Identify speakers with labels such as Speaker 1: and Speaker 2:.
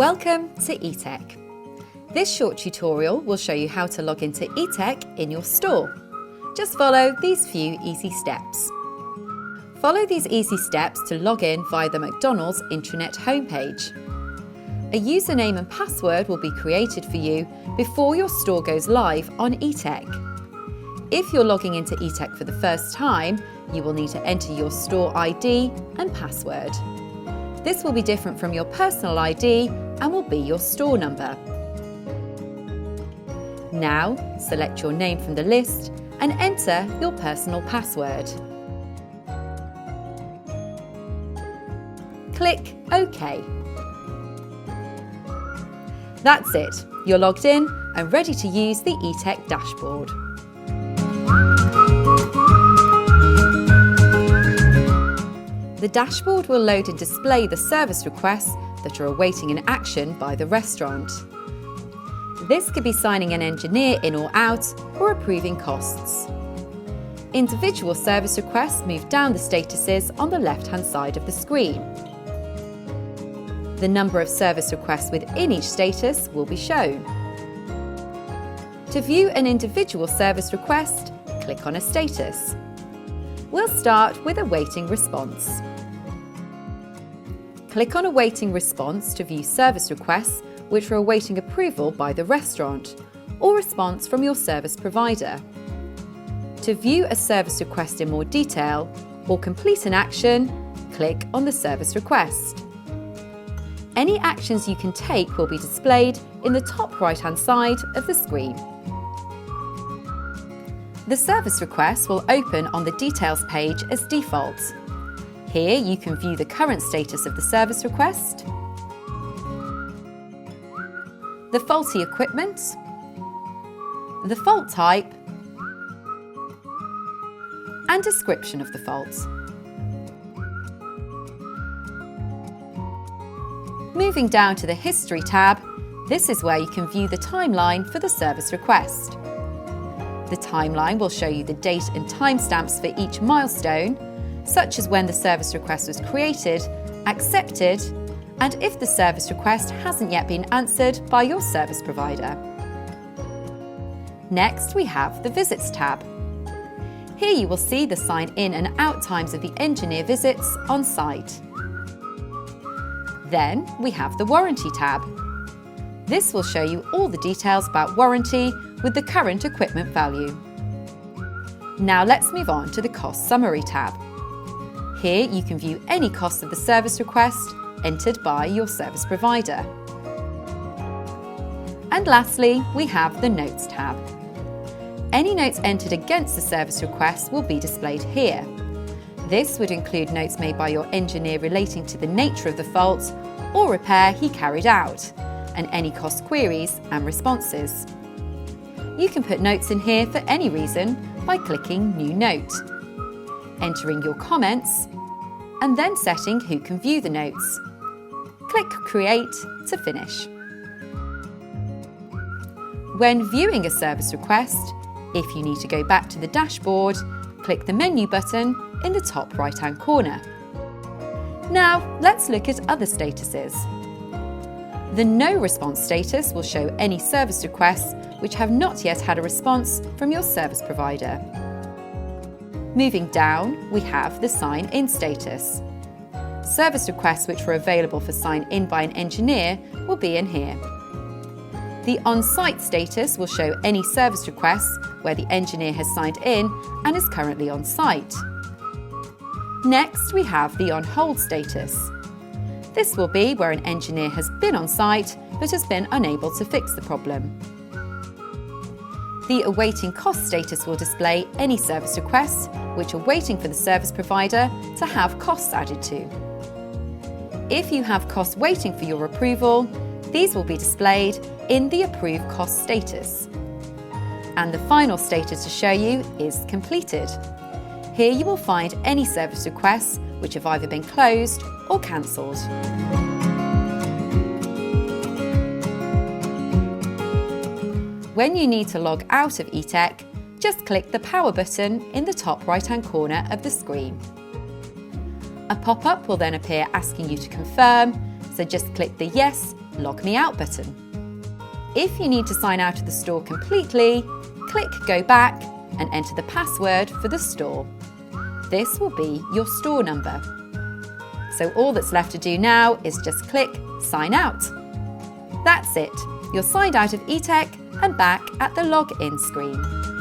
Speaker 1: Welcome to eTech. This short tutorial will show you how to log into eTech in your store. Just follow these few easy steps. Follow these easy steps to log in via the McDonald's intranet homepage. A username and password will be created for you before your store goes live on eTech. If you're logging into eTech for the first time, you will need to enter your store ID and password. This will be different from your personal ID and will be your store number. Now, select your name from the list and enter your personal password. Click OK. That's it, you're logged in and ready to use the eTech dashboard. The dashboard will load and display the service requests that are awaiting an action by the restaurant. This could be signing an engineer in or out or approving costs. Individual service requests move down the statuses on the left-hand side of the screen. The number of service requests within each status will be shown. To view an individual service request, click on a status. We'll start with awaiting response. Click on awaiting response to view service requests which are awaiting approval by the restaurant or response from your service provider. To view a service request in more detail or complete an action, click on the service request. Any actions you can take will be displayed in the top right-hand side of the screen. The service request will open on the details page as default. Here you can view the current status of the service request, the faulty equipment, the fault type, and description of the fault. Moving down to the History tab, this is where you can view the timeline for the service request. The timeline will show you the date and timestamps for each milestone, such as when the service request was created, accepted, and if the service request hasn't yet been answered by your service provider. Next, we have the Visits tab. Here you will see the sign in and out times of the engineer visits on site. Then we have the Warranty tab. This will show you all the details about warranty with the current equipment value. Now let's move on to the Cost Summary tab. Here you can view any costs of the service request entered by your service provider. And lastly, we have the Notes tab. Any notes entered against the service request will be displayed here. This would include notes made by your engineer relating to the nature of the fault or repair he carried out, and any cost queries and responses. You can put notes in here for any reason by clicking New Note, entering your comments, and then setting who can view the notes. Click Create to finish. When viewing a service request, if you need to go back to the dashboard, click the menu button in the top right-hand corner. Now, let's look at other statuses. The No Response status will show any service requests which have not yet had a response from your service provider. Moving down, we have the Sign In status. Service requests which were available for sign in by an engineer will be in here. The On-Site status will show any service requests where the engineer has signed in and is currently on site. Next, we have the On Hold status. This will be where an engineer has been on site but has been unable to fix the problem. The Awaiting Cost status will display any service requests which are waiting for the service provider to have costs added to. If you have costs waiting for your approval, these will be displayed in the Approved Cost status. And the final status to show you is Completed. Here you will find any service requests which have either been closed or cancelled. When you need to log out of eTech, just click the Power button in the top right-hand corner of the screen. A pop-up will then appear asking you to confirm, so just click the Yes Log Me Out button. If you need to sign out of the store completely, click Go Back and enter the password for the store. This will be your store number. So all that's left to do now is just click Sign Out. That's it. You're signed out of eTech and back at the login screen.